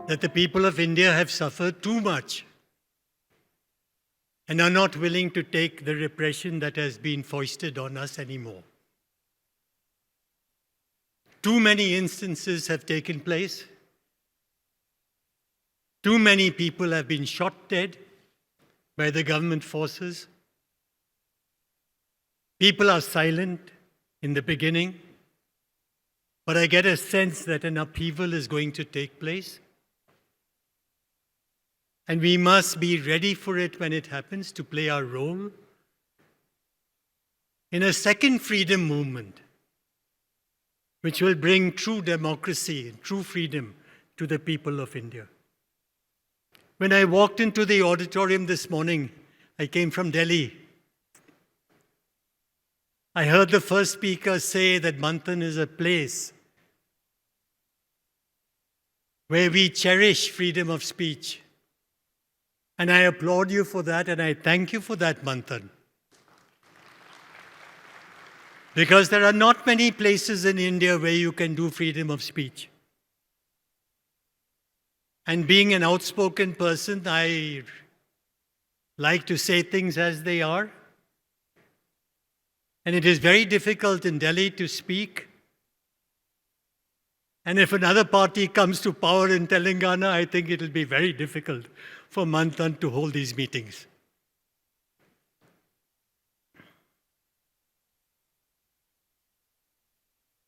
that the people of India have suffered too much and are not willing to take the repression that has been foisted on us anymore. Too many instances have taken place. Too many people have been shot dead by the government forces. People are silent in the beginning, but I get a sense that an upheaval is going to take place. And we must be ready for it when it happens, to play our role in a second freedom movement, which will bring true democracy and true freedom to the people of India. When I walked into the auditorium this morning, I came from Delhi. I heard the first speaker say that Manthan is a place where we cherish freedom of speech. And I applaud you for that, and I thank you for that, Manthan. Because there are not many places in India where you can do freedom of speech. And being an outspoken person, I like to say things as they are. And it is very difficult in Delhi to speak. And if another party comes to power in Telangana, I think it will be very difficult for Manthan to hold these meetings.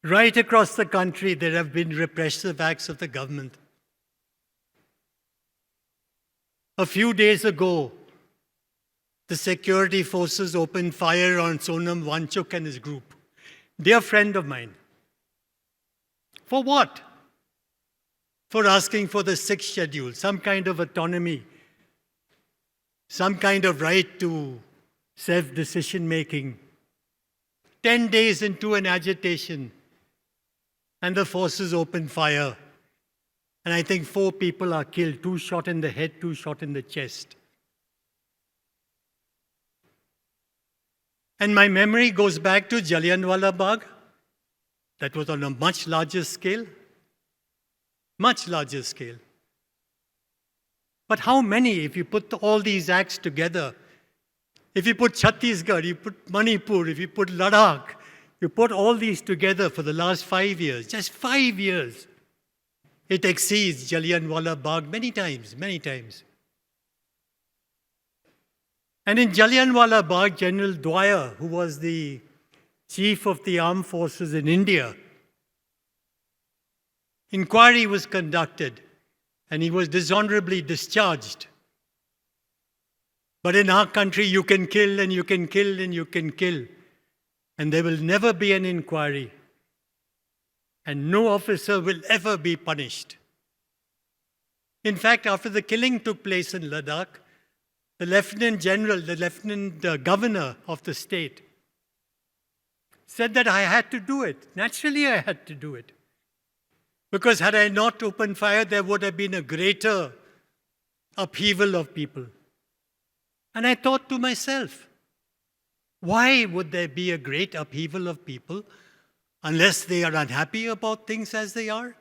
Right across the country, there have been repressive acts of the government. A few days ago, the security forces opened fire on Sonam Wanchuk and his group. Dear friend of mine. For what? For asking for the 6th schedule, some kind of autonomy, some kind of right to self-decision making. 10 days into an agitation, and the forces open fire. And I think 4 people are killed, 2 shot in the head, 2 shot in the chest. And my memory goes back to Jallianwala Bagh. That was on a much larger scale. Much larger scale. But how many, if you put all these acts together, if you put Chhattisgarh, you put Manipur, if you put Ladakh, you put all these together for the last 5 years, just 5 years, it exceeds Jallianwala Bagh many times, many times. And in Jallianwala Bagh, General Dwyer, who was the chief of the armed forces in India, inquiry was conducted and he was dishonorably discharged. But in our country, you can kill and you can kill and you can kill. And there will never be an inquiry. And no officer will ever be punished. In fact, after the killing took place in Ladakh, the lieutenant general, the lieutenant governor of the state, said that I had to do it. Naturally, I had to do it. Because had I not opened fire, there would have been a greater upheaval of people. And I thought to myself, why would there be a great upheaval of people unless they are unhappy about things as they are?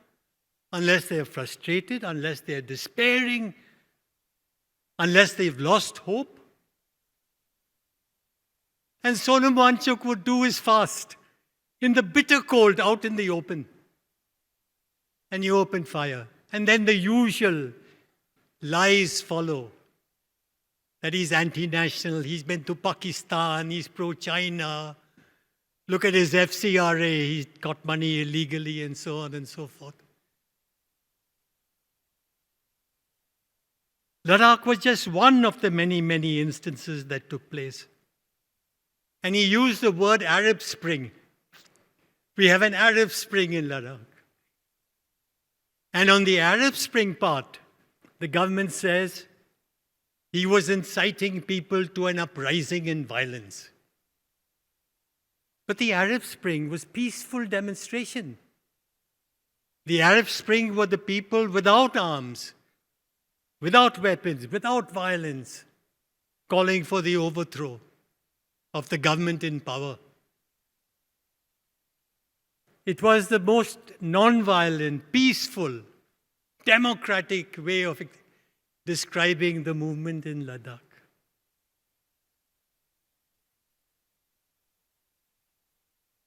Unless they are frustrated, unless they are despairing, unless they've lost hope? And Sonam Wanchuk would do his fast in the bitter cold out in the open. And you open fire. And then the usual lies follow. That he's anti-national, he's been to Pakistan, he's pro-China. Look at his FCRA, he's got money illegally and so on and so forth. Ladakh was just one of the many, many instances that took place. And he used the word Arab Spring. We have an Arab Spring in Ladakh. And on the Arab Spring part, the government says he was inciting people to an uprising and violence. But the Arab Spring was peaceful demonstration. The Arab Spring were the people without arms, without weapons, without violence, calling for the overthrow of the government in power. It was the most non-violent, peaceful democratic way of describing the movement in Ladakh.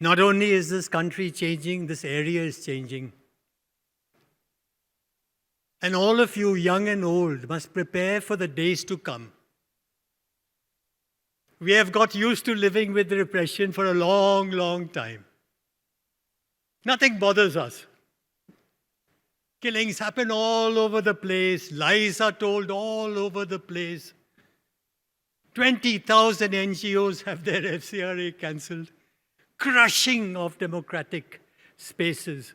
Not only is this country changing, this area is changing. And all of you, young and old, must prepare for the days to come. We have got used to living with repression for a long, long time. Nothing bothers us. Killings happen all over the place. Lies are told all over the place. 20,000 NGOs have their FCRA cancelled. Crushing of democratic spaces.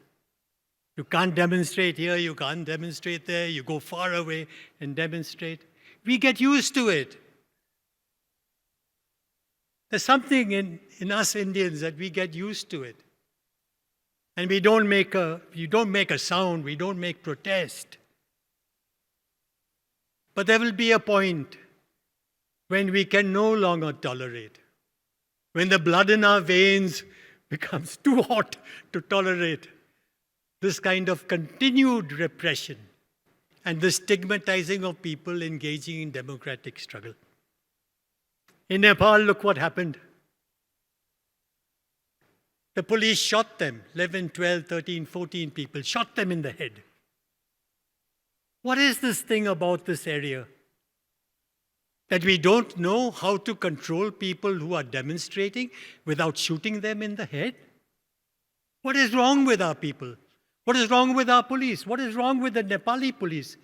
You can't demonstrate here, you can't demonstrate there, you go far away and demonstrate. We get used to it. There's something in us Indians that we get used to it. And you don't make a sound, we don't make protest. But there will be a point when we can no longer tolerate. When the blood in our veins becomes too hot to tolerate this kind of continued repression and the stigmatizing of people engaging in democratic struggle. In Nepal, look what happened. The police shot them, 11, 12, 13, 14 people, shot them in the head. What is this thing about this area? That we don't know how to control people who are demonstrating without shooting them in the head? What is wrong with our people? What is wrong with our police? What is wrong with the Nepali police?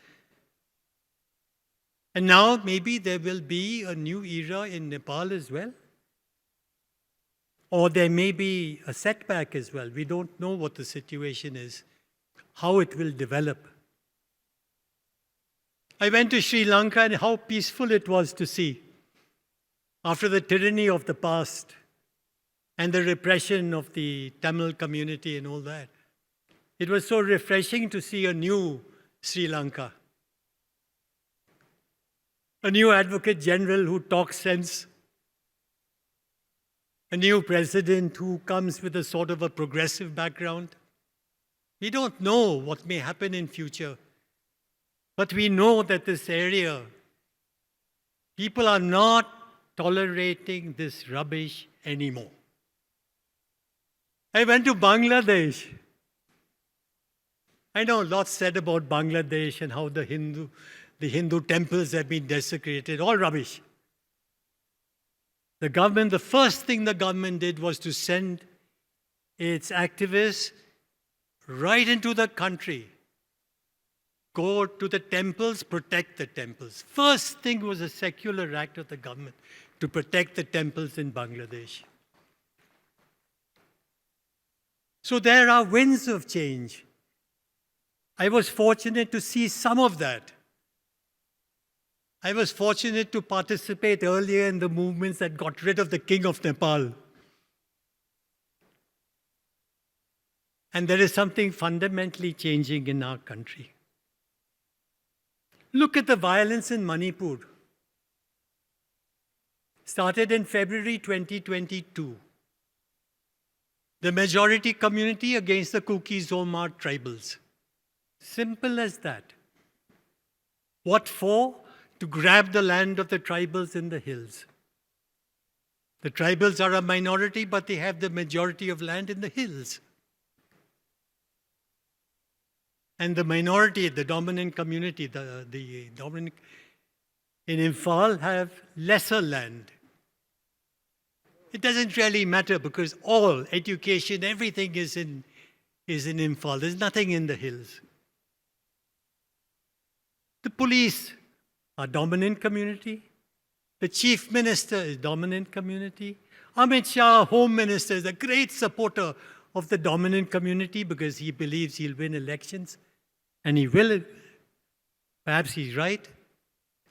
And now maybe there will be a new era in Nepal as well. Or there may be a setback as well. We don't know what the situation is, how it will develop. I went to Sri Lanka and how peaceful it was to see. After the tyranny of the past and the repression of the Tamil community and all that, it was so refreshing to see a new Sri Lanka. A new Advocate General who talks sense. A new president who comes with a sort of a progressive background. We don't know what may happen in future. But we know that this area, people are not tolerating this rubbish anymore. I went to Bangladesh. I know lots said about Bangladesh and how the Hindu temples have been desecrated, all rubbish. The first thing the government did was to send its activists right into the country. Go to the temples, protect the temples. First thing was a secular act of the government to protect the temples in Bangladesh. So there are winds of change. I was fortunate to see some of that. I was fortunate to participate earlier in the movements that got rid of the King of Nepal. And there is something fundamentally changing in our country. Look at the violence in Manipur. Started in February 2022. The majority community against the Kuki-Zomar tribals. Simple as that. What for? To grab the land of the tribals in the hills. The tribals are a minority, but they have the majority of land in the hills. And the minority, the dominant community, the dominant in Imphal have lesser land. It doesn't really matter because all education, everything is in Imphal. There's nothing in the hills. The police are dominant community. The chief minister is dominant community. Amit Shah, Home Minister, is a great supporter of the dominant community because he believes he'll win elections. And he will. Perhaps he's right.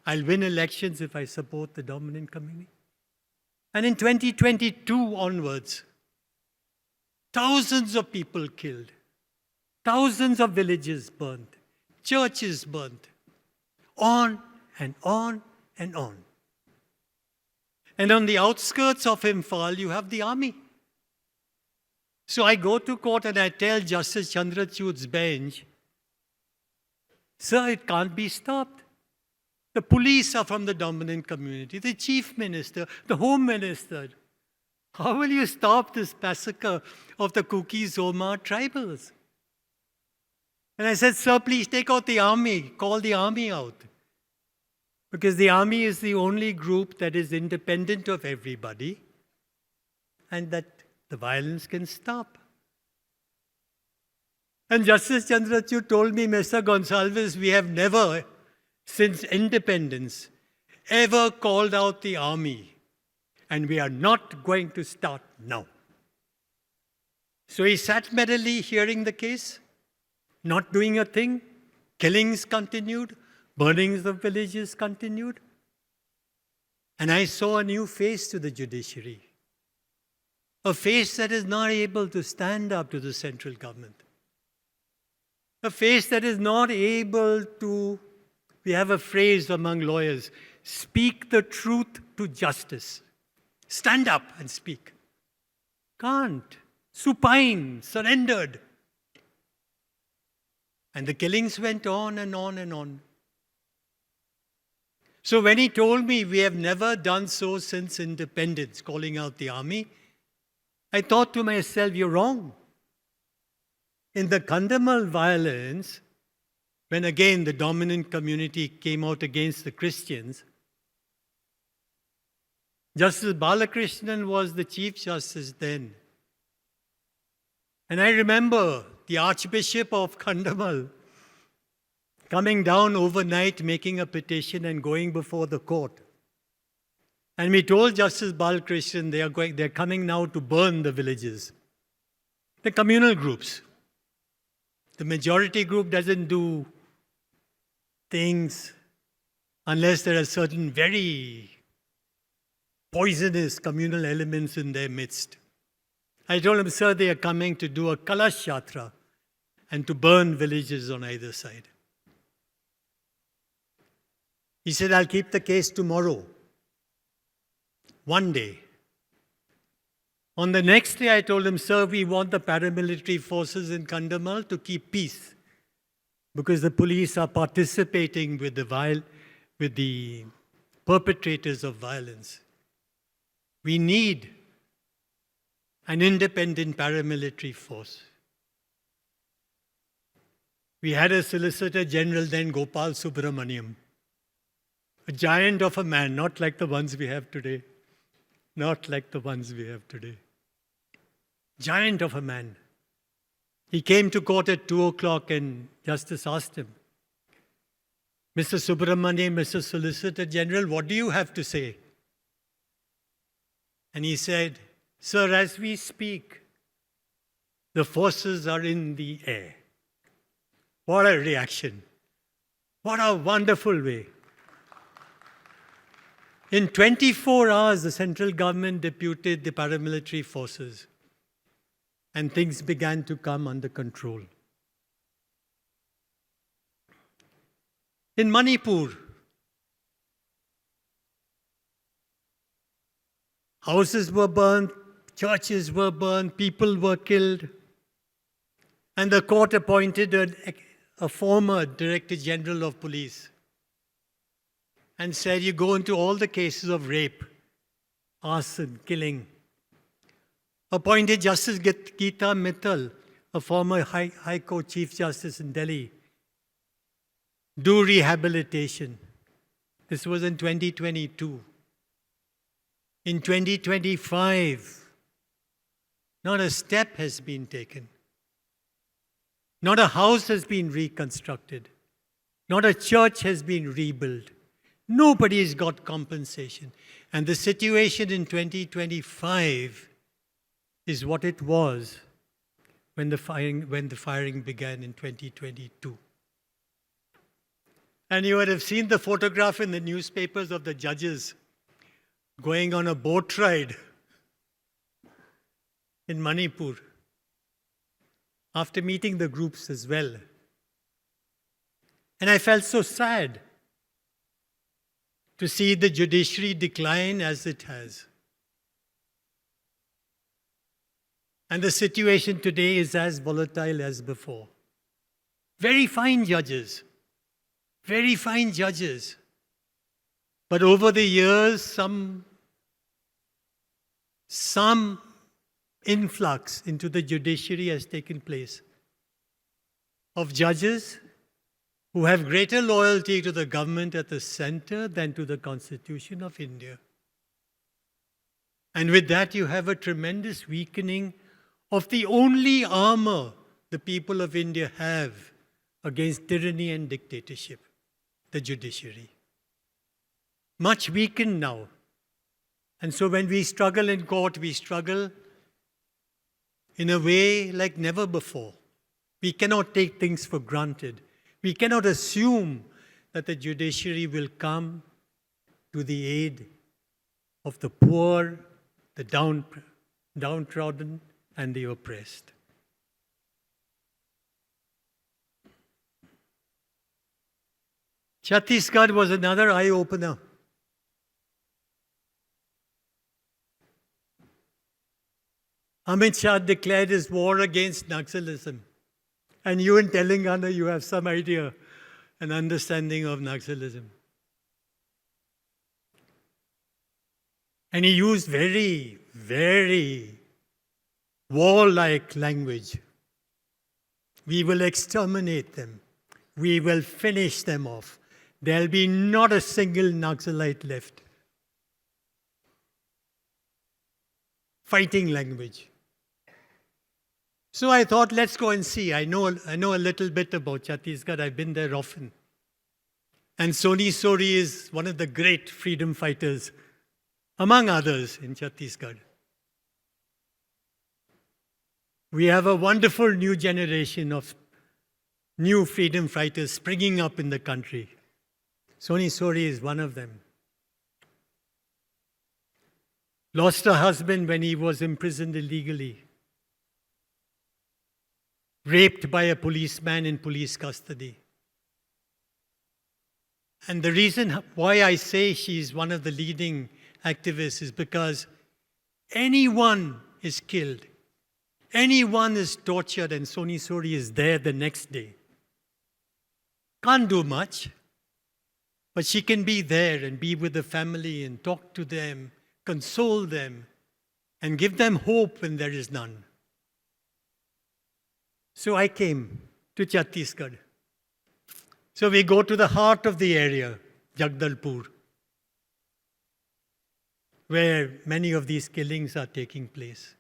I'll win elections if I support the dominant community. And in 2022 onwards, thousands of people killed. Thousands of villages burnt. Churches burnt. On and on and on. And on the outskirts of Imphal, you have the army. So I go to court and I tell Justice Chandrachud's bench, Sir, it can't be stopped. The police are from the dominant community, the chief minister, the home minister. How will you stop this massacre of the Kuki-Zoma tribals? And I said, sir, please take out the army, call the army out. Because the army is the only group that is independent of everybody and that the violence can stop. And Justice Chandrachud told me, Mr. Gonsalves, we have never, since independence, ever called out the army. And we are not going to start now. So he sat merrily hearing the case, not doing a thing. Killings continued, burnings of villages continued. And I saw a new face to the judiciary. A face that is not able to stand up to the central government. A face that is not able to, we have a phrase among lawyers, speak the truth to justice. Stand up and speak. Can't. Supine, surrendered. And the killings went on and on and on. So when he told me we have never done so since independence, calling out the army, I thought to myself, you're wrong. In the Kandhamal violence, when again the dominant community came out against the Christians, Justice Balakrishnan was the Chief Justice then. And I remember the Archbishop of Kandhamal coming down overnight, making a petition and going before the court. And we told Justice Balakrishnan they're coming now to burn the villages. The communal groups. The majority group doesn't do things unless there are certain very poisonous communal elements in their midst. I told him, sir, they are coming to do a Kalash Yatra and to burn villages on either side. He said, I'll keep the case tomorrow. One day. On the next day, I told him, sir, we want the paramilitary forces in Kandhamal to keep peace because the police are participating with the perpetrators of violence. We need an independent paramilitary force. We had a Solicitor General then, Gopal Subramaniam, a giant of a man, not like the ones we have today. Not like the ones we have today. Giant of a man. He came to court at 2 o'clock and Justice asked him, Mr. Subramaniam, Mr. Solicitor General, what do you have to say? And he said, sir, as we speak, the forces are in the air. What a reaction. What a wonderful way. In 24 hours, the central government deputed the paramilitary forces and things began to come under control. In Manipur, houses were burned, churches were burned, people were killed, and the court appointed a former Director General of Police and said, you go into all the cases of rape, arson, killing. Appointed Justice Geeta Mittal, a former High Court Chief Justice in Delhi. Do rehabilitation. This was in 2022. In 2025, not a step has been taken. Not a house has been reconstructed. Not a church has been rebuilt. Nobody's got compensation. And the situation in 2025 is what it was when the firing began in 2022. And you would have seen the photograph in the newspapers of the judges going on a boat ride in Manipur after meeting the groups as well. And I felt so sad to see the judiciary decline as it has. And the situation today is as volatile as before. Very fine judges, very fine judges. But over the years, some influx into the judiciary has taken place of judges who have greater loyalty to the government at the center than to the Constitution of India. And with that, you have a tremendous weakening of the only armor the people of India have against tyranny and dictatorship, the judiciary. Much weakened now. And so when we struggle in court, we struggle in a way like never before. We cannot take things for granted. We cannot assume that the judiciary will come to the aid of the poor, the downtrodden, and the oppressed. Chhattisgarh was another eye-opener. Amit Shah declared his war against Naxalism. And you in Telangana, you have some idea, an understanding of Naxalism. And he used very, very warlike language. We will exterminate them. We will finish them off. There'll be not a single Naxalite left. Fighting language. So I thought, let's go and see. I know a little bit about Chhattisgarh. I've been there often. And Soni Sori is one of the great freedom fighters, among others, in Chhattisgarh. We have a wonderful new generation of new freedom fighters springing up in the country. Soni Sori is one of them. Lost her husband when he was imprisoned illegally. Raped by a policeman in police custody. And the reason why I say she's one of the leading activists is because anyone is killed, anyone is tortured, and Soni Sori is there the next day. Can't do much, but she can be there and be with the family and talk to them, console them, and give them hope when there is none. So I came to Chhattisgarh. So we go to the heart of the area, Jagdalpur, where many of these killings are taking place.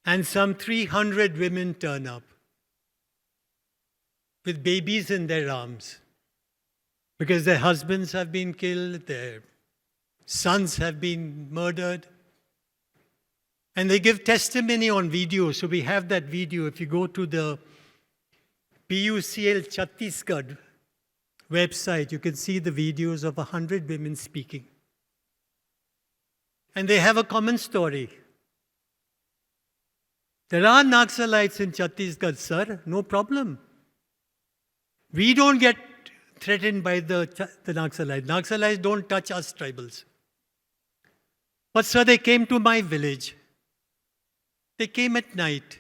And some 300 women turn up with babies in their arms because their husbands have been killed, their sons have been murdered. And they give testimony on video. So we have that video. If you go to the PUCL Chhattisgarh website, you can see the videos of 100 women speaking. And they have a common story. There are Naxalites in Chhattisgarh, sir, no problem. We don't get threatened by the Naxalites. Naxalites don't touch us tribals. But sir, they came to my village. They came at night.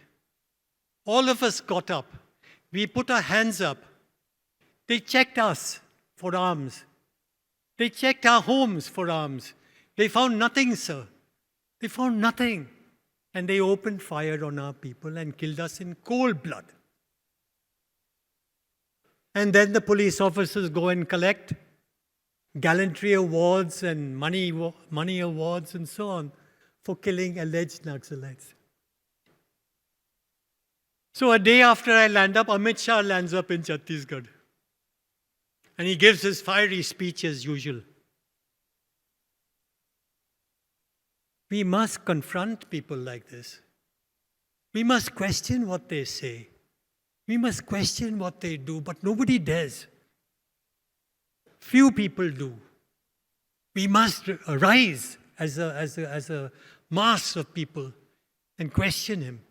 All of us got up. We put our hands up. They checked us for arms. They checked our homes for arms. They found nothing, sir. They found nothing. And they opened fire on our people and killed us in cold blood. And then the police officers go and collect gallantry awards and money awards and so on for killing alleged Naxalites. So a day after I land up, Amit Shah lands up in Chhattisgarh. And he gives his fiery speech as usual. We must confront people like this. We must question what they say. We must question what they do, but nobody does. Few people do. We must arise as a mass of people and question him.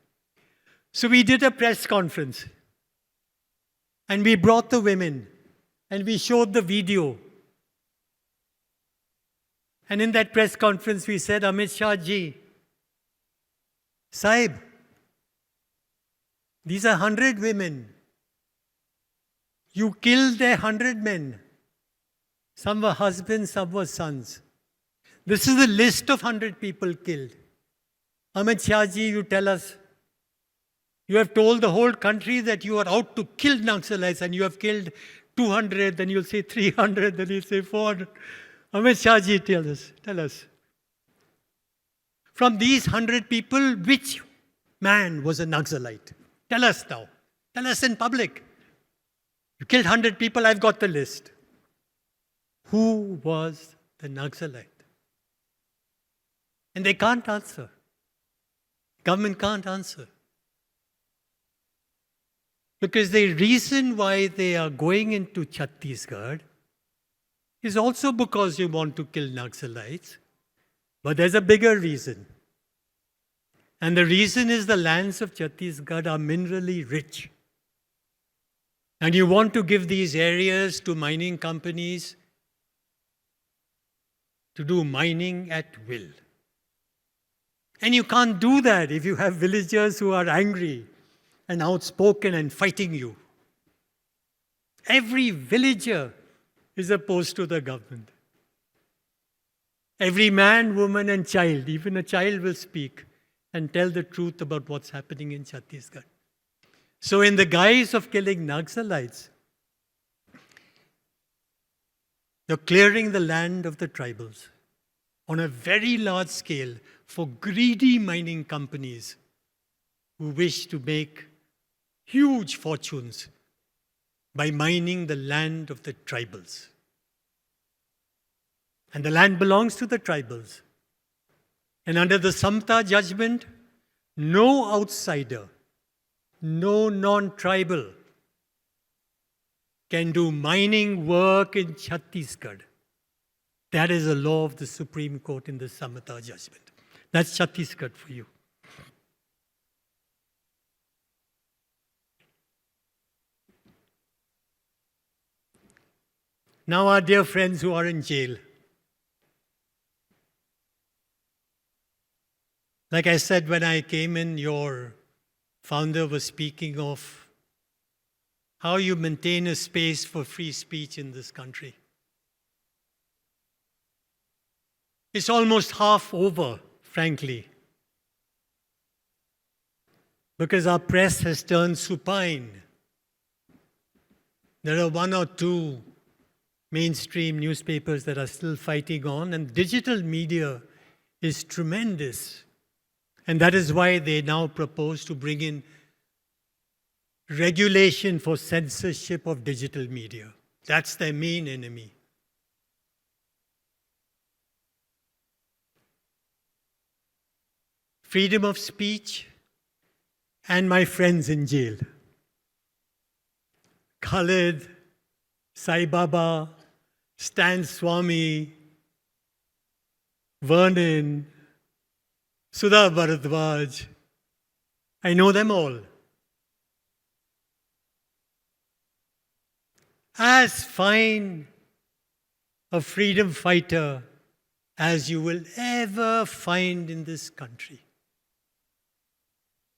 So we did a press conference and we brought the women and we showed the video. And in that press conference we said, Amit Shah ji, Sahib, these are 100 women. You killed their 100 men. Some were husbands, some were sons. This is the list of 100 people killed. Amit Shah ji, you tell us. You have told the whole country that you are out to kill Naxalites and you have killed 200, then you'll say 300, then you'll say 400. Amit Shah ji, tell us. From these 100 people, which man was a Naxalite? Tell us now. Tell us in public. You killed 100 people, I've got the list. Who was the Naxalite? And they can't answer. Government can't answer. Because the reason why they are going into Chhattisgarh is also because you want to kill Naxalites. But there's a bigger reason. And the reason is the lands of Chhattisgarh are minerally rich. And you want to give these areas to mining companies to do mining at will. And you can't do that if you have villagers who are angry and outspoken and fighting you. Every villager is opposed to the government. Every man, woman, and child, even a child will speak and tell the truth about what's happening in Chhattisgarh. So in the guise of killing Naxalites, you're clearing the land of the tribals on a very large scale for greedy mining companies who wish to make huge fortunes by mining the land of the tribals. And the land belongs to the tribals. And under the Samvaad judgment, no outsider, no non-tribal can do mining work in Chhattisgarh. That is the law of the Supreme Court in the Samvaad judgment. That's Chhattisgarh for you. Now our dear friends who are in jail. Like I said when I came in, your founder was speaking of how you maintain a space for free speech in this country. It's almost half over, frankly, because our press has turned supine. There are one or two mainstream newspapers that are still fighting on, and digital media is tremendous. And that is why they now propose to bring in regulation for censorship of digital media. That's their main enemy. Freedom of speech and my friends in jail. Khalid, Sai Baba, Stan Swami, Vernon, Sudha Bharadwaj. I know them all. As fine a freedom fighter as you will ever find in this country.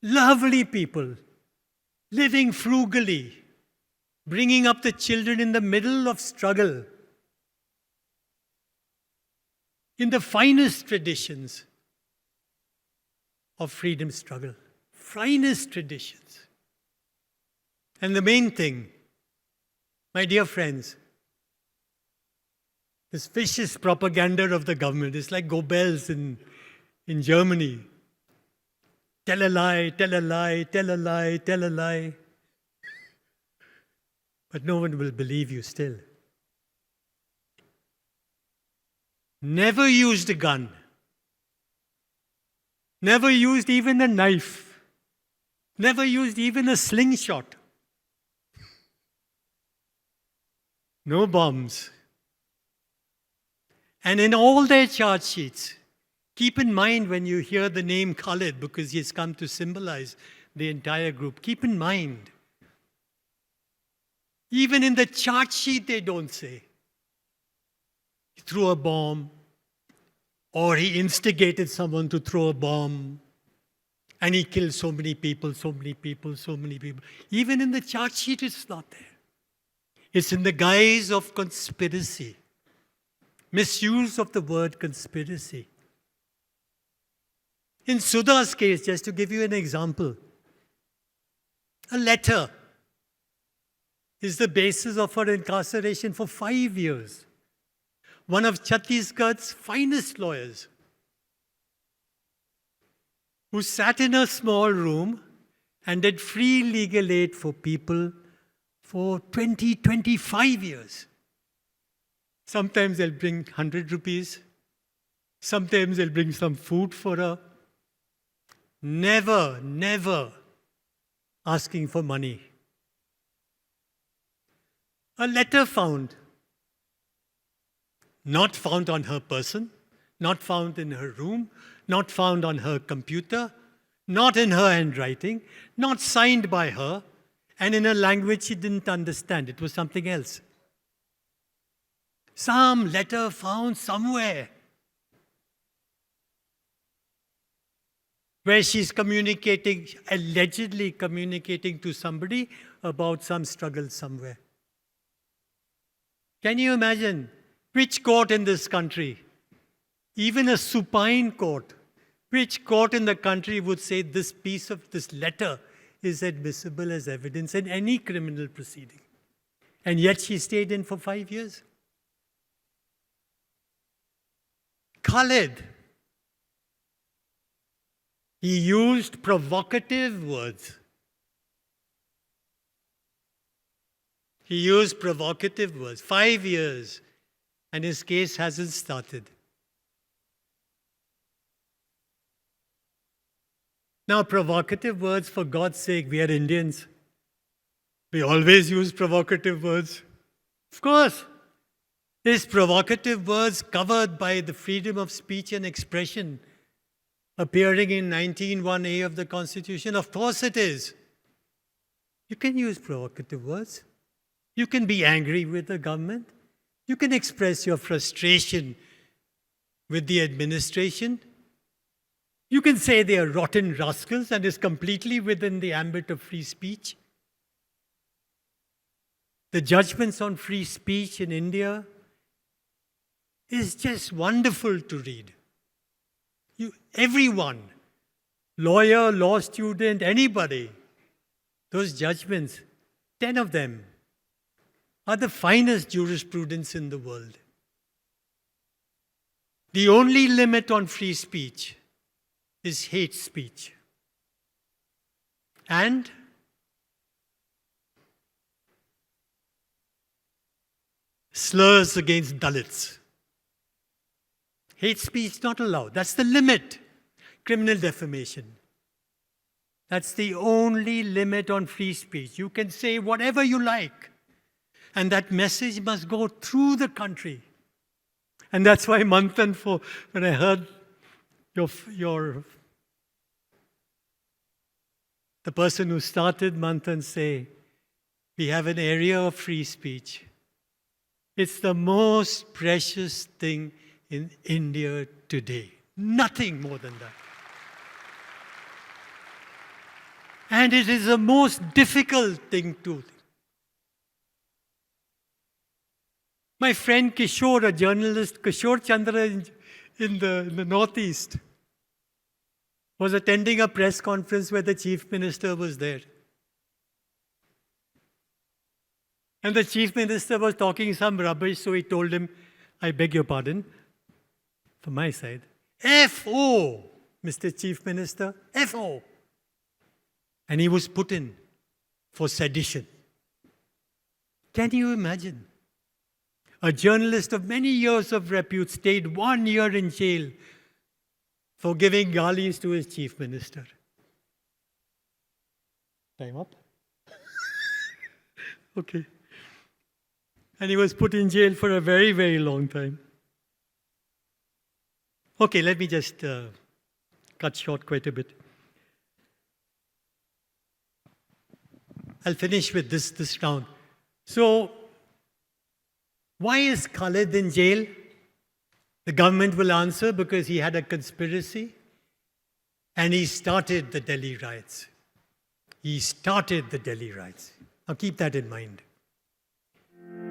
Lovely people, living frugally, bringing up the children in the middle of struggle, in the finest traditions of freedom struggle. Finest traditions. And the main thing, my dear friends, this vicious propaganda of the government is like Goebbels in Germany. Tell a lie, tell a lie, tell a lie, tell a lie. But no one will believe you still. Never used a gun. Never used even a knife. Never used even a slingshot. No bombs. And in all their charge sheets, keep in mind when you hear the name Khalid, because he has come to symbolize the entire group, keep in mind, even in the charge sheet they don't say, he threw a bomb, or he instigated someone to throw a bomb, and he killed so many people, so many people, so many people. Even in the charge sheet, it's not there. It's in the guise of conspiracy. Misuse of the word conspiracy. In Sudha's case, just to give you an example, a letter is the basis of her incarceration for 5 years. One of Chhattisgarh's finest lawyers, who sat in a small room and did free legal aid for people for 20, 25 years. Sometimes they'll bring 100 rupees. Sometimes they'll bring some food for her. Never, never asking for money. A letter found. Not found on her person, not found in her room, not found on her computer, not in her handwriting, not signed by her, and in a language she didn't understand. It was something else. Some letter found somewhere where she's communicating, allegedly communicating to somebody about some struggle somewhere. Can you imagine which court in this country, even a supine court, which court in the country would say this letter is admissible as evidence in any criminal proceeding? And yet she stayed in for 5 years. Khalid, he used provocative words. He used provocative words. 5 years, and his case hasn't started. Now, provocative words, for God's sake, we are Indians. We always use provocative words. Of course. Is provocative words covered by the freedom of speech and expression appearing in 19(1)(a) of the Constitution? Of course it is. You can use provocative words. You can be angry with the government. You can express your frustration with the administration. You can say they are rotten rascals, and is completely within the ambit of free speech. The judgments on free speech in India is just wonderful to read. Everyone, lawyer, law student, anybody, those judgments, 10 of them, are the finest jurisprudence in the world. The only limit on free speech is hate speech. And slurs against Dalits. Hate speech not allowed. That's the limit. Criminal defamation. That's the only limit on free speech. You can say whatever you like, and that message must go through the country. And that's why Manthan, when I heard the person who started Manthan say, we have an area of free speech. It's the most precious thing in India today. Nothing more than that. And it is the most difficult thing to. My friend Kishore, a journalist, Kishore Chandra in the Northeast, was attending a press conference where the Chief Minister was there. And the Chief Minister was talking some rubbish, so he told him, I beg your pardon, from my side, F.O., Mr. Chief Minister, F.O. And he was put in for sedition. Can you imagine? A journalist of many years of repute stayed 1 year in jail for giving galis to his Chief Minister. Time up? Okay. And he was put in jail for a very, very long time. Okay, let me just cut short quite a bit. I'll finish with this round. So, why is Khalid in jail? The government will answer, because he had a conspiracy and he started the Delhi riots. He started the Delhi riots. Now keep that in mind.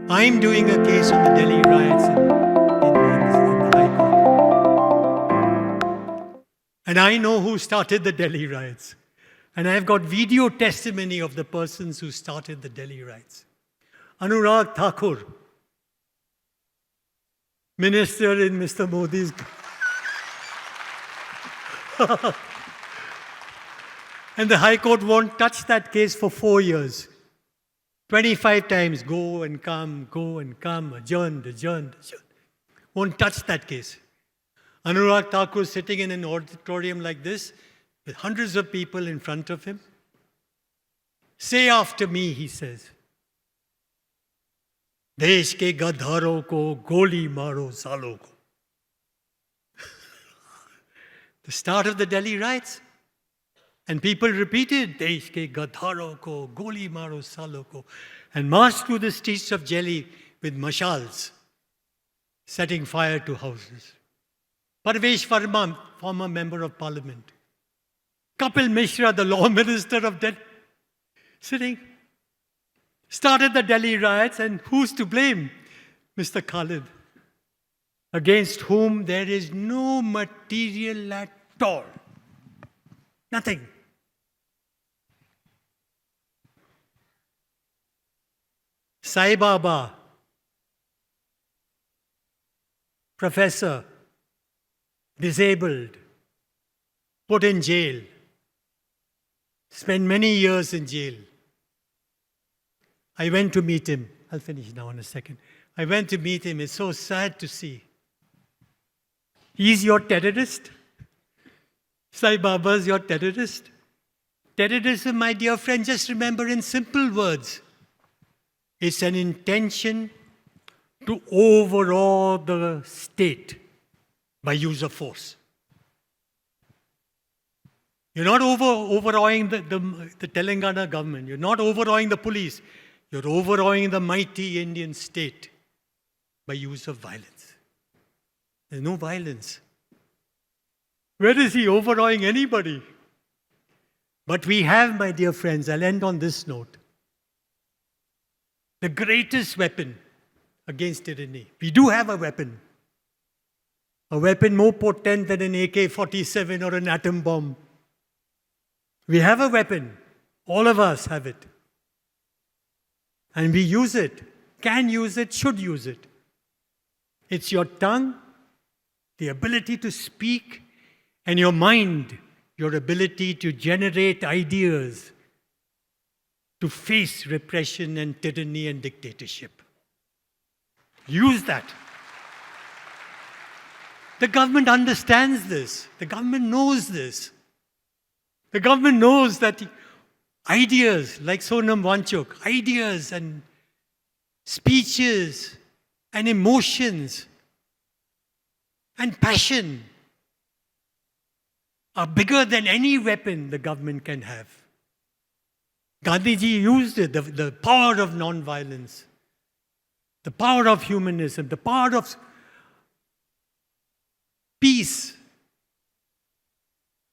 I'm doing a case on the Delhi riots in the High Court. And I know who started the Delhi riots. And I've got video testimony of the persons who started the Delhi riots. Anurag Thakur, minister in Mr. Modi's. And the High Court won't touch that case for 4 years. 25 times, go and come, adjourned, adjourned, adjourned. Won't touch that case. Anurag Thakur sitting in an auditorium like this, with hundreds of people in front of him. Say after me, he says. देश के गद्दारों को गोली मारो सालों को. The start of the Delhi riots. And people repeated, देश के गद्दारों को गोली मारो सालों को, and marched through the streets of Delhi with mashals, setting fire to houses. Parvesh Verma, former member of parliament. Kapil Mishra, the law minister of Delhi, sitting, started the Delhi riots, and who's to blame? Mr. Khalid, against whom there is no material at all. Nothing. Sai Baba, professor, disabled, put in jail, spent many years in jail. I went to meet him. I'll finish now in a second. I went to meet him. It's so sad to see. He's your terrorist? Sai Baba's your terrorist? Terrorism, my dear friend, just remember in simple words, it's an intention to overawe the state by use of force. You're not overawing the Telangana government. You're not overawing the police. You're overawing the mighty Indian state by use of violence. There's no violence. Where is he overawing anybody? But we have, my dear friends, I'll end on this note, the greatest weapon against tyranny. We do have a weapon more potent than an AK-47 or an atom bomb. We have a weapon. All of us have it. And we use it, can use it, should use it. It's your tongue, the ability to speak, and your mind, your ability to generate ideas, to face repression and tyranny and dictatorship. Use that. The government understands this. The government knows this. The government knows that ideas like Sonam Wanchuk, ideas and speeches and emotions and passion are bigger than any weapon the government can have. Gandhiji used it, the power of non-violence, the power of humanism, the power of peace.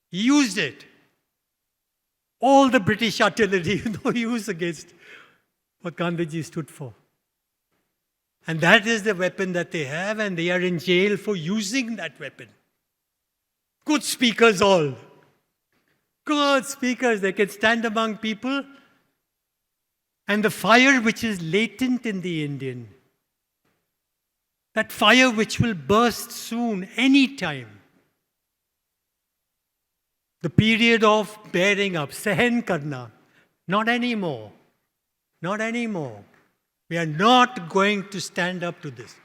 He used it. All the British artillery, no use against what Gandhiji stood for. And that is the weapon that they have, and they are in jail for using that weapon. Good speakers all. Good speakers. They can stand among people. And the fire which is latent in the Indian, that fire which will burst soon, any time, the period of bearing up, sehen karna, not anymore. Not anymore. We are not going to stand up to this,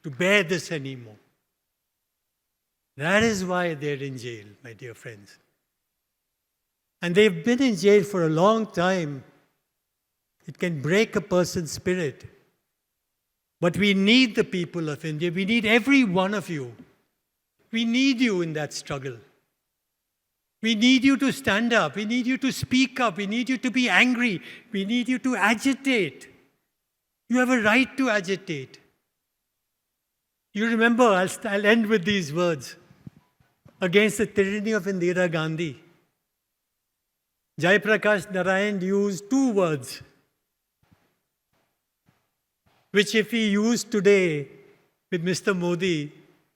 to bear this anymore. That is why they're in jail, my dear friends. And they've been in jail for a long time. It can break a person's spirit. But we need the people of India. We need every one of you. We need you in that struggle. We need you to stand up. We need you to speak up. We need you to be angry. We need you to agitate. You have a right to agitate. You remember, I'll end with these words. Against the tyranny of Indira Gandhi, Jayaprakash Narayan used two words. which if he used today with Mr. Modi,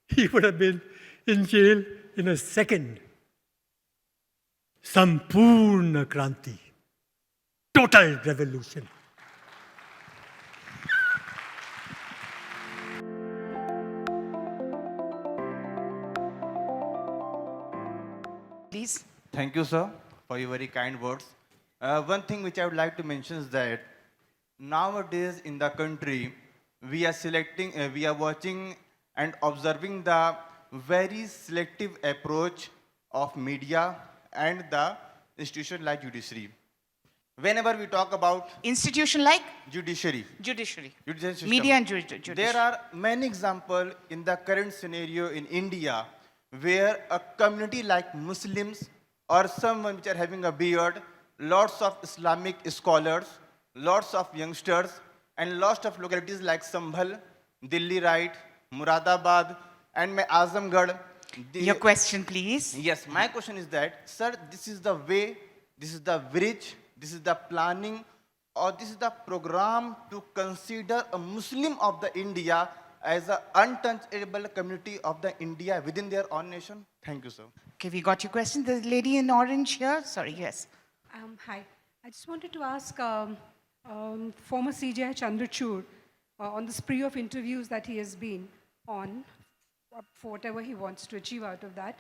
he would have been in jail in a second. Sampurna Kranti. Total revolution. Please. Thank you, sir, for your very kind words. One thing which I would like to mention is that nowadays in the country, we are watching and observing the very selective approach of media and the institution like judiciary. Whenever we talk about Institution like? judiciary, Judiciary. judicial system, Media and judiciary. there are many examples in the current scenario in India where a community like Muslims or someone which are having a beard, lots of Islamic scholars, lots of youngsters, and lots of localities like Sambhal, Delhi Right, Muradabad, and Azamgarh. Your question, please. Yes, my question is that, sir, this is the way, this is the bridge, this is the planning, or this is the program to consider a Muslim of the India as an untouchable community of the India within their own nation? Thank you, sir. Okay, we got your question. The lady in orange here. Sorry, yes. Hi. I just wanted to ask former CJI Chandrachud on the spree of interviews that he has been on for whatever he wants to achieve out of that.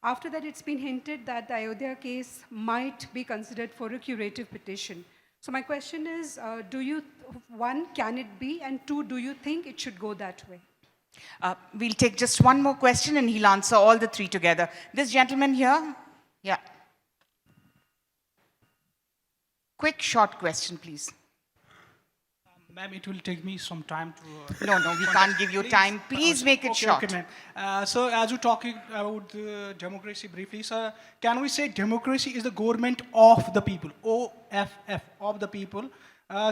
After that, it's been hinted that the Ayodhya case might be considered for a curative petition. So my question is, one, can it be? And two, do you think it should go that way? We'll take just one more question and he'll answer all the three together. This gentleman here. Yeah. Quick, short question, please. Ma'am, it will take me some time to... No, we can't give you time. Please make it short. Okay, ma'am. So, as you're talking about democracy briefly, sir, can we say democracy is the government of the people, OFF, of the people,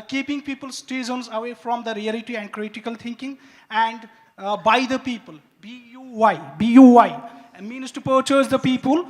keeping people's citizens away from the reality and critical thinking, and by the people, B-U-Y, means to purchase the people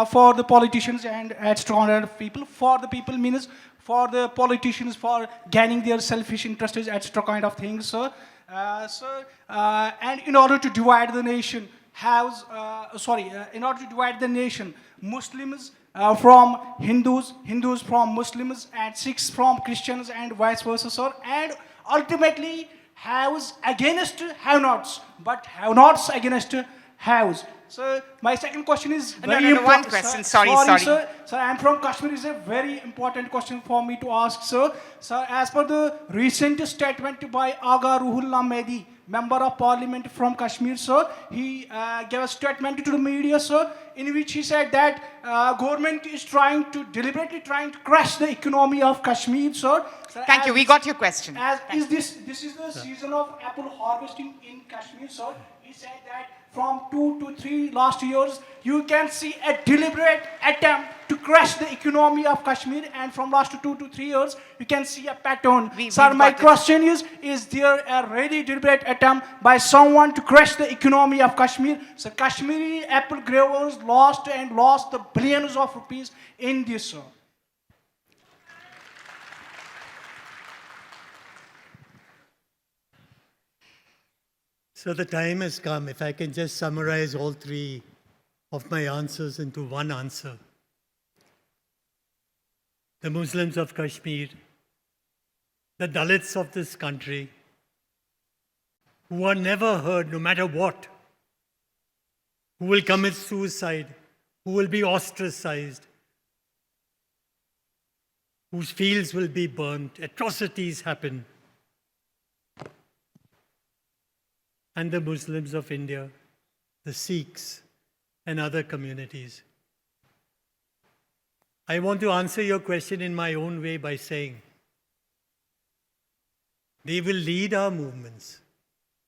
for the politicians and extraordinary people. For the people means for the politicians, for gaining their selfish interests, etc. kind of things, sir. And in order to divide the nation, in order to divide the nation, Muslims from Hindus, Hindus from Muslims, and Sikhs from Christians, and vice versa, sir. And ultimately, haves against have-nots, but have-nots against haves. So my second question is very important. One question. Sorry. Sir. Sir, I'm from Kashmir. It's a very important question for me to ask, sir. Sir, as per the recent statement by Aga Ruhullah Mehdi, Member of Parliament from Kashmir, sir, he gave a statement to the media, sir, in which he said that government is deliberately trying to crash the economy of Kashmir, sir. Thank you. We got your question. This is the season of apple harvesting in Kashmir, sir. He said that from 2 to 3 last years, you can see a deliberate attempt to crash the economy of Kashmir, and from last 2 to 3 years, you can see a pattern. Sir, my question is there a really deliberate attempt by someone to crash the economy of Kashmir? So Kashmiri apple growers lost the billions of rupees in this, sir. So the time has come, if I can just summarize all three of my answers into one answer. The Muslims of Kashmir, the Dalits of this country, who are never heard no matter what, who will commit suicide, who will be ostracized, whose fields will be burnt, atrocities happen. And the Muslims of India, the Sikhs, and other communities. I want to answer your question in my own way by saying, they will lead our movements.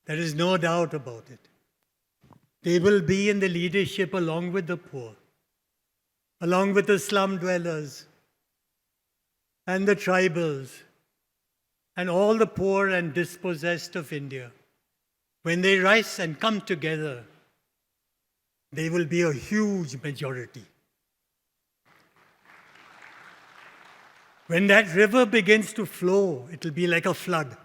There is no doubt about it. They will be in the leadership along with the poor, along with the slum dwellers, and the tribals, and all the poor and dispossessed of India. When they rise and come together, they will be a huge majority. When that river begins to flow, it will be like a flood.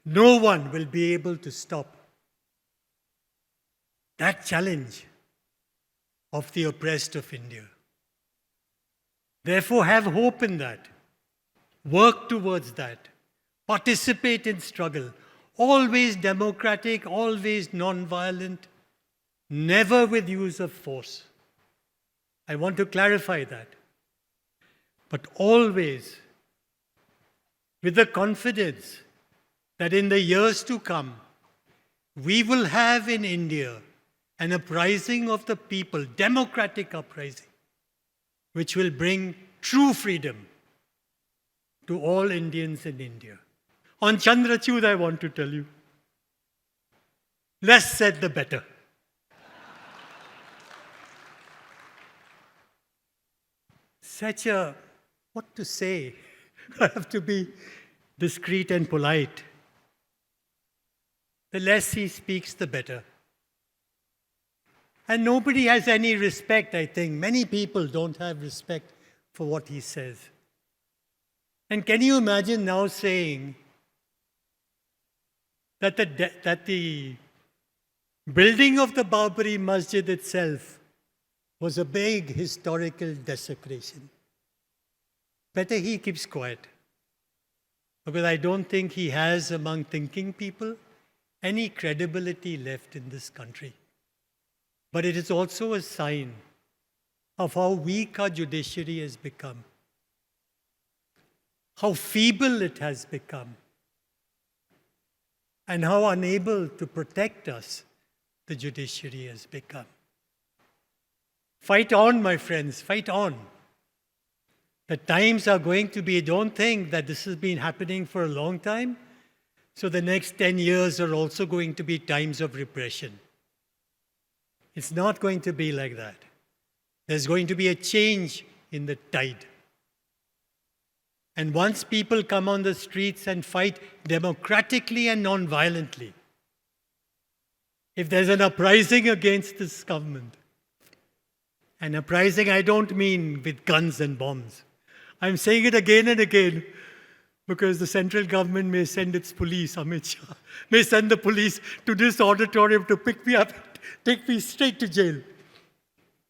No one will be able to stop that challenge of the oppressed of India. Therefore, have hope in that. Work towards that. Participate in struggle. Always democratic, always non-violent, never with use of force. I want to clarify that. But always with the confidence that in the years to come, we will have in India an uprising of the people, democratic uprising, which will bring true freedom to all Indians in India. On Chandrachud, I want to tell you, less said the better. Such a, what to say? I have to be discreet and polite. The less he speaks, the better. And nobody has any respect, I think. Many people don't have respect for what he says. And can you imagine now saying that the building of the Babri Masjid itself was a big historical desecration? Better he keeps quiet. Because I don't think he has, among thinking people, any credibility left in this country. But it is also a sign of how weak our judiciary has become, how feeble it has become, and how unable to protect us the judiciary has become. Fight on, my friends, fight on. The times are going to be, don't think that this has been happening for a long time, so the next 10 years are also going to be times of repression. It's not going to be like that. There's going to be a change in the tide. And once people come on the streets and fight democratically and non-violently, if there's an uprising against this government, an uprising I don't mean with guns and bombs. I'm saying it again and again because the central government may send its police, Amit Shah, may send the police to this auditorium to pick me up, take me straight to jail.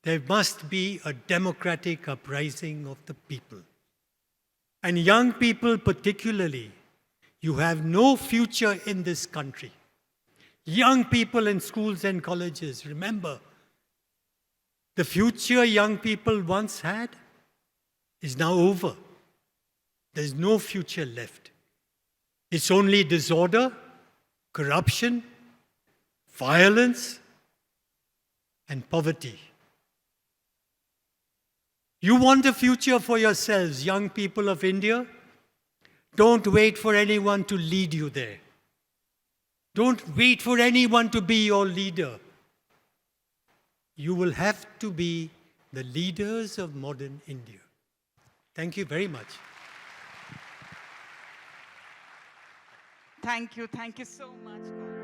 There must be a democratic uprising of the people. And young people particularly, you have no future in this country. Young people in schools and colleges, remember, the future young people once had is now over. There's no future left. It's only disorder, corruption, violence, and poverty. You want a future for yourselves, young people of India? Don't wait for anyone to lead you there. Don't wait for anyone to be your leader. You will have to be the leaders of modern India. Thank you very much. Thank you so much, Colin.